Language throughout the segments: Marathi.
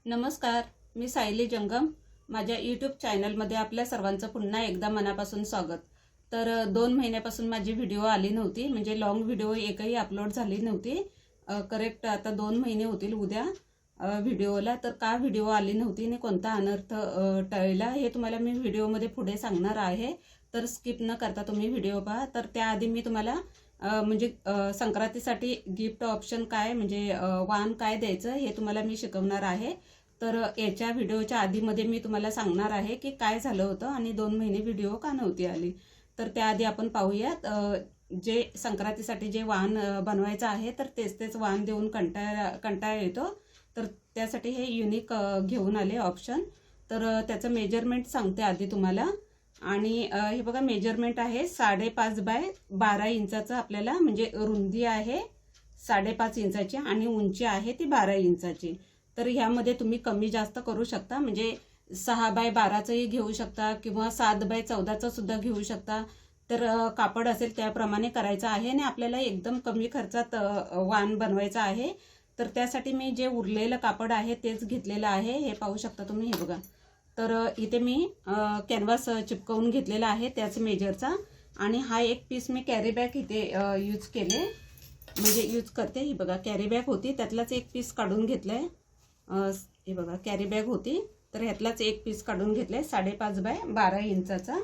नमस्कार, मी सायली जंगम. माझ्या यूट्यूब चॅनलमध्ये आपल्या सर्वांचं पुन्हा एकदा मनापासून स्वागत. तर 2 महिन्यापासून माझी व्हिडिओ आली नव्हती, म्हणजे लॉंग व्हिडिओ एकही अपलोड झाली नव्हती. करेक्ट आता 2 महिने होतील उद्या व्हिडिओला. तर का व्हिडिओ आली नव्हती आणि कोणता अनर्थ टळला हे तुम्हाला मी व्हिडिओमध्ये पुढे सांगणार आहे. तर स्किप न करता तुम्ही व्हिडिओ पहा. तर त्याआधी मी तुम्हाला म्हणजे संक्रांतीसाठी गिफ्ट ऑप्शन काय, म्हणजे वाण काय द्यायचं हे तुम्हाला मी शिकवणार आहे. तर याच्या व्हिडिओच्या आधीमध्ये मी तुम्हाला सांगणार आहे की काय झालं होतं आणि 2 महिने व्हिडिओ का नव्हती आली. तर त्याआधी आपण पाहूयात जे संक्रांतीसाठी जे वाण बनवायचं आहे तर तेच वाण देऊन कंटाळा येतो. तर त्यासाठी हे युनिक घेऊन आले ऑप्शन. तर त्याचं मेजरमेंट सांगते आधी तुम्हाला. आणि हे बघा, मेजरमेंट आहे 5.5 बाय 12 इंचाचं. आपल्याला म्हणजे रुंदी आहे 5.5 इंचाची आणि उंची आहे ती 12 इंचाची. तर ह्यामध्ये तुम्ही कमी जास्त करू शकता, म्हणजे 6 बाय 12चंही घेऊ शकता किंवा 7 बाय 14चं सुद्धा घेऊ शकता. तर कापड असेल त्याप्रमाणे करायचं आहे आणि आपल्याला एकदम कमी खर्चात वाण बनवायचं आहे. तर त्यासाठी मी जे उरलेलं कापड आहे तेच घेतलेलं आहे. हे पाहू शकता तुम्ही, हे बघा. तर इथे मी कॅनव्हास चिपकवून घेतलेला आहे त्याच मेजरचा. आणि हा एक पीस मी कॅरी बॅग इथे यूज केले, म्हणजे यूज करते. ही बघा, कॅरी बॅग होती त्यातलाच एक पीस काढून घेतलाय. हे बघा, कॅरी बॅग होती तर ह्यातलाच एक पीस काढून घेतलाय 5.5 बाय 12 इंचाचा.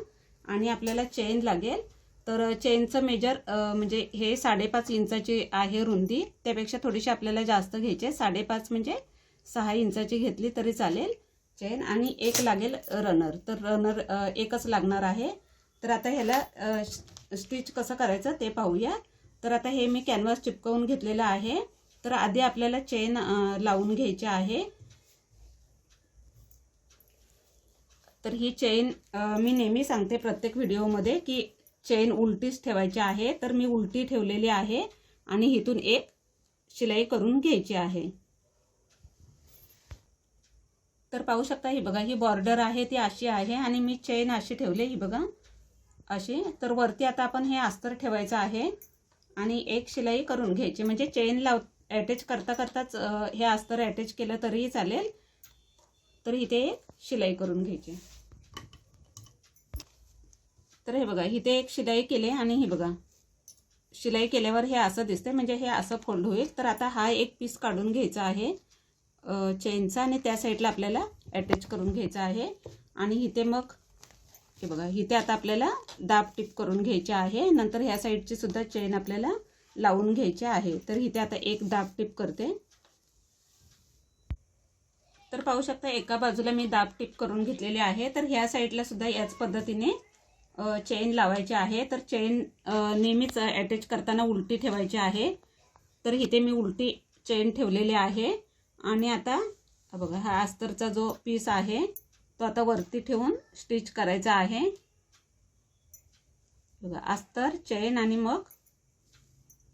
आणि आपल्याला चेन लागेल. तर चेनचं मेजर म्हणजे हे 5.5 इंचाची आहे रुंदी, त्यापेक्षा थोडीशी आपल्याला जास्त घ्यायची. 5.5 म्हणजे 6 इंचाची घेतली तरी चालेल चेन. आणि एक लागेल रनर. तर रनर एकच लागणार आहे. तर आता ह्याला स्टिच कसं करायचं ते पाहूया. तर आता हे मी कॅनव्हास चिपकवून घेतलेलं आहे. तर आधी आपल्याला चेन लावून घ्यायची आहे. तर ही चेन मी नेहमी सांगते प्रत्येक व्हिडिओमध्ये की चेन उलटीच ठेवायची आहे. तर मी उलटी ठेवलेली आहे आणि इथून एक शिलाई करून घ्यायची आहे. तर पाहू शकता, ही बघा, ही बॉर्डर आहे ती अशी आहे आणि मी चेन अशी ठेवली, ही बघा अशी. तर वरती आता आपण हे अस्तर ठेवायचं आहे आणि एक शिलाई करून घ्यायची, म्हणजे चेन अटॅच करताच हे अस्तर अटॅच केलं तरीही चालेल. तर इथे एक शिलाई करून घ्यायची. तर हे बघा, इथे एक शिलाई केली आणि ही बघा, शिलाई केल्यावर हे असं दिसते, म्हणजे हे असं फोल्ड होईल. तर आता हा एक पीस काढून घ्यायचा आहे चेनचा आणि त्या साईडला आपल्याला अटॅच करून घ्यायचा आहे. आणि इथे मग हे बघा, इथे आता आपल्याला दाब टिप करून घ्यायची आहे. नंतर ह्या साईडची सुद्धा चेन आपल्याला लावून घ्यायची आहे. तर इथे आता एक दाब टिप करते. तर पाहू शकता, एका बाजूला मी दाब टिप करून घेतलेली आहे. तर ह्या साईडला सुद्धा याच पद्धतीने चेन लावायची आहे. तर चेन नेहमीच अटॅच करताना उलटी ठेवायची आहे. तर इथे मी उलटी चेन ठेवलेली आहे. आणि आता बघा, हा अस्तरचा जो पीस आहे तो आता वरती ठेवून स्टिच करायचा आहे. बघा, अस्तर, चेन आणि मग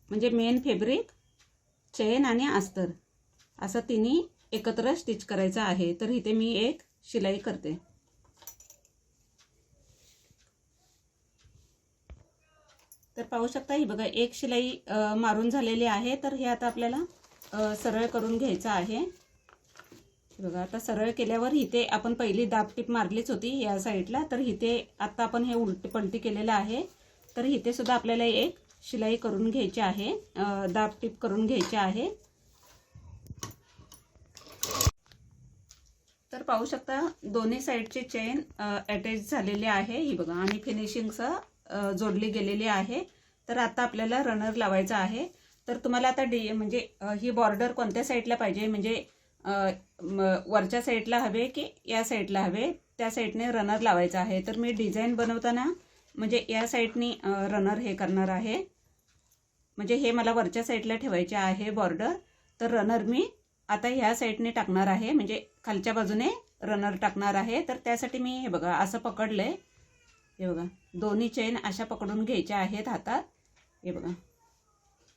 म्हणजे मेन फॅब्रिक, चेन आणि अस्तर असं तिन्ही एकत्र स्टिच करायचं आहे. तर इथे मी एक शिलाई करते. तर पाहू शकता, ही बघा, एक शिलाई मारून झालेली आहे. तर हे आता आपल्याला सरळ करून घ्यायचं आहे. बघा, आता सरळ केल्यावर इथे आपण पहिली दाब टिप मारलीच होती या साईडला. तर इथे आता आपण हे उलटी पलटी केलेलं आहे. तर इथे सुद्धा आपल्याला एक शिलाई करून घ्यायची आहे, दाब टिप करून घ्यायची आहे. तर पाहू शकता, दोन्ही साईडचे चेन अटॅच झालेले आहे, ही बघा, आणि फिनिशिंगसह जोडली गेलेली आहे. तर आता आपल्याला रनर लावायचा आहे. तर तुम्हाला आता म्हणजे ही बॉर्डर कोणत्या साईडला पाहिजे, म्हणजे वरच्या साईडला हवे की या साईडला हवे, त्या साईडने रनर लावायचा आहे. तर मी डिझाईन बनवताना म्हणजे या साईडनी रनर हे करणार आहे, म्हणजे हे मला वरच्या साईडला ठेवायचे आहे बॉर्डर. तर रनर मी आता ह्या साईडने टाकणार आहे, म्हणजे खालच्या बाजूने रनर टाकणार आहे. तर त्यासाठी मी हे बघा असं पकडलंय. हे बघा, दोन्ही चेन अशा पकडून घ्यायच्या आहेत हातात. हे बघा,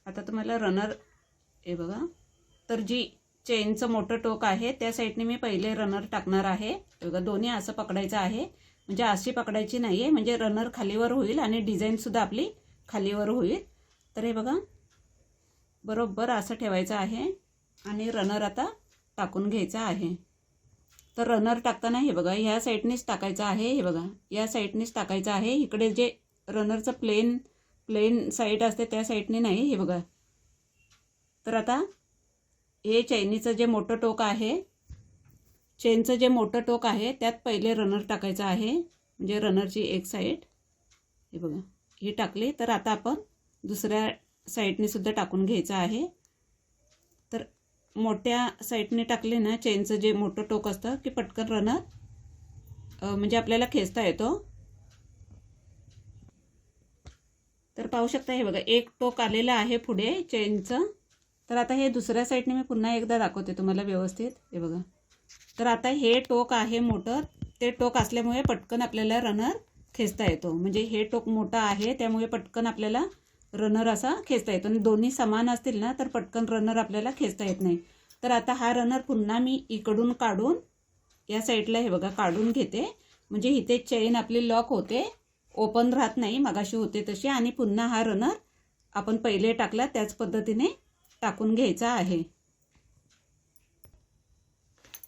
आता तुम्हाला रनर, हे बघा, तर जी चेनचं मोठं टोक आहे त्या साईडने मी पहिले रनर टाकणार आहे. बघा, दोन्ही असं पकडायचं आहे, म्हणजे अशी पकडायची नाही आहे, म्हणजे रनर खालीवर होईल आणि डिझाईनसुद्धा आपली खालीवर होईल. तर हे बघा, बरोबर असं ठेवायचं आहे आणि रनर आता टाकून घ्यायचा आहे. तर रनर टाकताना हे बघा ह्या साईडनेच टाकायचं आहे. हे बघा या साईडनेच टाकायचं आहे. इकडे जे रनरचं प्लेन साईड असते त्या साईडने नाही. हे बघा. तर आता हे चैनीचं जे मोठं टोक आहे, चेनचं जे मोठं टोक आहे त्यात पहिले रनर टाकायचं आहे. म्हणजे रनरची एक साईड हे बघा ही टाकली. तर आता आपण दुसऱ्या साईडने सुद्धा टाकून घ्यायचं आहे. तर मोठ्या साईडने टाकले ना चेनचं जे मोठं टोक असतं की पटकन रनर म्हणजे आपल्याला खेचता येतो. तर पाहू शकता हे बघा एक टोक आलेलं आहे पुढे चेनचं. तर आता हे दुसऱ्या साईडने मी पुन्हा एकदा दाखवते तुम्हाला व्यवस्थित. हे बघा. तर आता हे टोक आहे मोठं, ते टोक असल्यामुळे पटकन आपल्याला रनर खेचता येतो. म्हणजे हे टोक मोठं आहे त्यामुळे पटकन आपल्याला रनर असा खेचता येतो. आणि दोन्ही समान असतील ना तर पटकन रनर आपल्याला खेचता येत नाही. तर आता हा रनर पुन्हा मी इकडून काढून या साईडला हे बघा काढून घेते. म्हणजे इथे चेन आपली लॉक होते, ओपन राहत नाही मगाशी होते तशी. आणि पुन्हा हा रनर आपण पहिले टाकला त्याच पद्धतीने टाकून घ्यायचा आहे.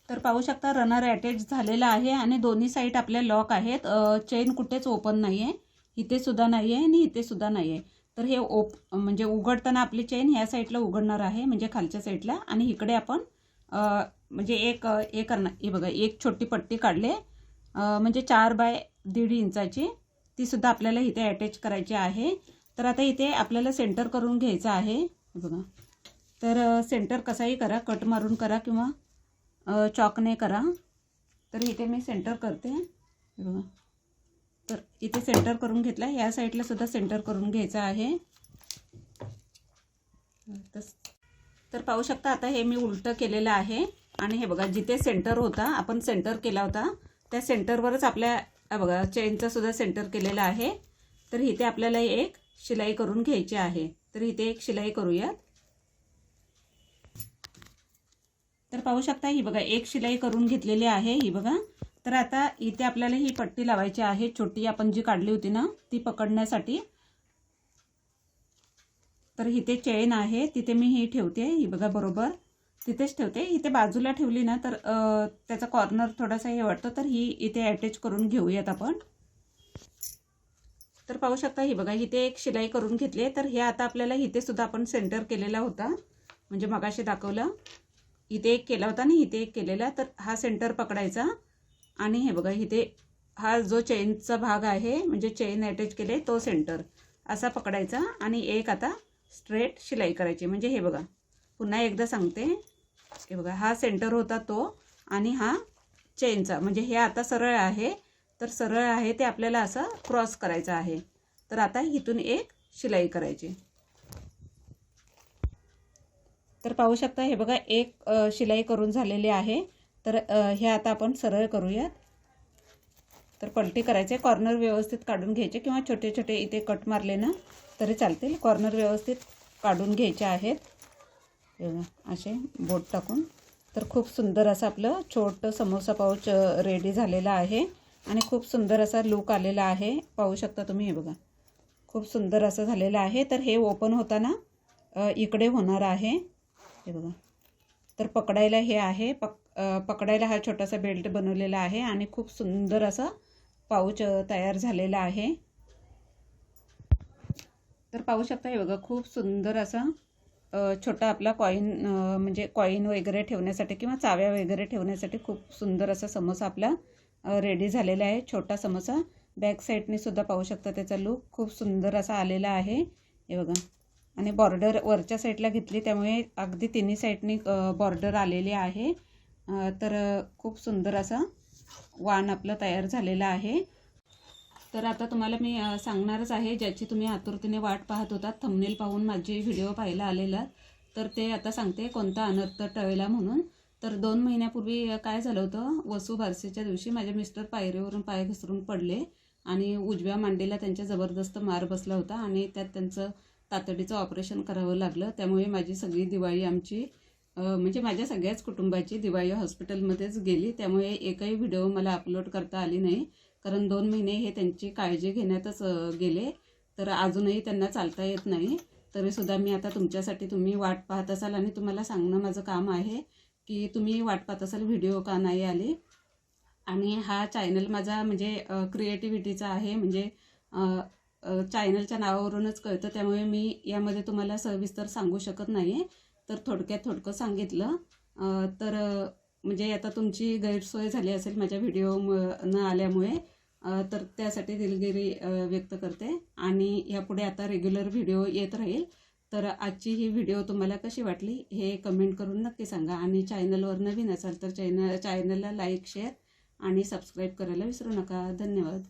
तर पाहू शकता रनर अटॅच झालेला आहे आणि दोन्ही साईड आपल्या लॉक आहेत. चेन कुठेच ओपन नाही आहे, इथे सुद्धा नाही आहे आणि इथे सुद्धा नाही आहे. तर हे म्हणजे उघडताना आपली चेन ह्या साईडला उघडणार आहे म्हणजे खालच्या साईडला. आणि इकडे आपण म्हणजे एक करणार. हे बघा एक छोटी पट्टी काढले म्हणजे 4 बाय 1.5 इंचाची, ती सुद्धा आपल्याला इथे अटॅच करायची आहे. तर आता इथे आपल्याला सेंटर करून घ्यायचं आहे. हे बघा. तर सेंटर कसाही करा, कट मारून करा किंवा चॉकने करा. तर इथे मी सेंटर करते. हे बघा. तर इथे सेंटर करून घेतला. या साईडला सुद्धा सेंटर करून घ्यायचं आहे. तर पाहू शकता आता हे मी उलटं केलेलं आहे. आणि हे बघा जिथे सेंटर होता आपण सेंटर केला होता त्या सेंटरवरच आपल्या बघा चेनचं सुद्धा सेंटर केलेलं आहे. तर इथे आपल्याला एक शिलाई करून घ्यायची आहे. तर इथे एक शिलाई करूयात. तर पाहू शकता ही बघा एक शिलाई करून घेतलेली आहे. ही बघा. तर आता इथे आपल्याला ही पट्टी लावायची आहे छोटी आपण जी काढली होती ना ती पकडण्यासाठी. तर इथे चेन आहे तिथे मी ही ठेवते. ही बघा बरोबर तिथेच ठेवते. इथे बाजूला ठेवली ना तर त्याचा कॉर्नर थोडासा हे वाटतो. तर ही इथे अटॅच करून घेऊयात आपण. तर पाहू शकता ही बघा इथे एक शिलाई करून घेतली. तर हे आता आपल्याला इथे सुद्धा आपण सेंटर केलेला होता म्हणजे मगाशी दाखवलं. इथे एक केला होता आणि इथे एक केलेला. तर हा सेंटर पकडायचा आणि हे बघा इथे हा जो चेनचा भाग आहे म्हणजे चेन अटॅच केले तो सेंटर असा पकडायचा आणि एक आता स्ट्रेट शिलाई करायची. म्हणजे हे बघा पुन्हा एकदा सांगते. हे बघा हा सेंटर होता तो आणि हा चेनचा म्हणजे हे आता सरळ आहे. तर सरळ आहे ते आपल्याला असं क्रॉस करायचं आहे. तर आता इथून एक शिलाई करायची. तर पाहू शकता हे बघा एक शिलाई करून झालेली आहे. तर हे आता आपण सरळ करूयात. तर पलटी करायचे, कॉर्नर व्यवस्थित काढून घ्यायचे किंवा छोटे छोटे इथे कट मारले ना तरी चालतील. कॉर्नर व्यवस्थित काढून घ्यायचे आहेत असे बोट टाकून. तर खूप सुंदर असं आपलं छोटं समोसा पाऊच रेडी झालेलं आहे आणि खूप सुंदर असा लुक आलेला आहे. पाहू शकता तुम्ही. हे बघा खूप सुंदर असं झालेलं आहे. तर हे ओपन होताना इकडे होणार आहे. हे बघा. तर पकडायला हे आहे पकडायला हा छोटासा बेल्ट बनवलेला आहे आणि खूप सुंदर असा पाऊच तयार झालेला आहे. तर पाहू शकता हे बघा खूप सुंदर असा छोटा आपला कॉईन म्हणजे कॉईन वगैरे ठेवण्यासाठी किंवा चाव्या वगैरे ठेवण्यासाठी खूप सुंदर असा समोसा आपला रेडी झालेला आहे. छोटा समोसा. बॅक साईडने सुद्धा पाहू शकता त्याचा लुक खूप सुंदर असा आलेला आहे. हे बघा. आणि बॉर्डर वरच्या साईडला घेतली त्यामुळे अगदी तिन्ही साईडनी बॉर्डर आलेले आहे. तर खूप सुंदर असा वाण आपलं तयार झालेला आहे. तर आता तुम्हाला मी सांगणारच आहे ज्याची तुम्ही आतुरतेने वाट पाहत होतात. थंबनेल पाहून माझी व्हिडिओ पाहायला आलेला तर ते आता सांगते कोणता अनर्थ टळला म्हणून. तर 2 महिन्यापूर्वी काय झालं होतं वसुबारसेच्या दिवशी माझे मिस्टर पायरीवरून पाय घसरून पडले आणि उजव्या मांडीला त्यांच्या जबरदस्त मार बसला होता आणि त्यात त्यांचं तातडीचं ऑपरेशन करावं लागलं. त्यामुळे माझी सगळी दिवाळी आमची म्हणजे माझ्या सगळ्याच कुटुंबाची दिवाळी हॉस्पिटलमध्येच गेली. त्यामुळे एकही व्हिडिओ मला अपलोड करता आली नाही कारण 2 महिने हे त्यांची काळजी घेण्यातच गेले. तर अजूनही त्यांना चालता येत नाही. तरीसुद्धा मी आता तुमच्यासाठी तुम्ही वाट पाहत असाल आणि तुम्हाला सांगणं माझं काम आहे की तुम्ही वाट पाहत असाल व्हिडिओ का नाही आले. आणि हा चॅनल माझा म्हणजे क्रिएटिव्हिटीचा आहे, म्हणजे चॅनलच्या नावावरूनच कळतं, त्यामुळे मी यामध्ये तुम्हाला सविस्तर सांगू शकत नाही. तर थोडकं सांगितलं. तर म्हणजे आता तुमची गैरसोय झाली असेल माझ्या व्हिडिओ न आल्यामुळे, तर त्यासाठी दिलगिरी व्यक्त करते. आणि यापुढे आता रेग्युलर व्हिडिओ येत राहील. तर आजची ही व्हिडिओ तुम्हाला कशी वाटली हे कमेंट करून नक्की सांगा. आणि चॅनलवर नवीन असाल तर चॅनलला लाईक, शेअर आणि सबस्क्राईब करायला विसरू नका. धन्यवाद.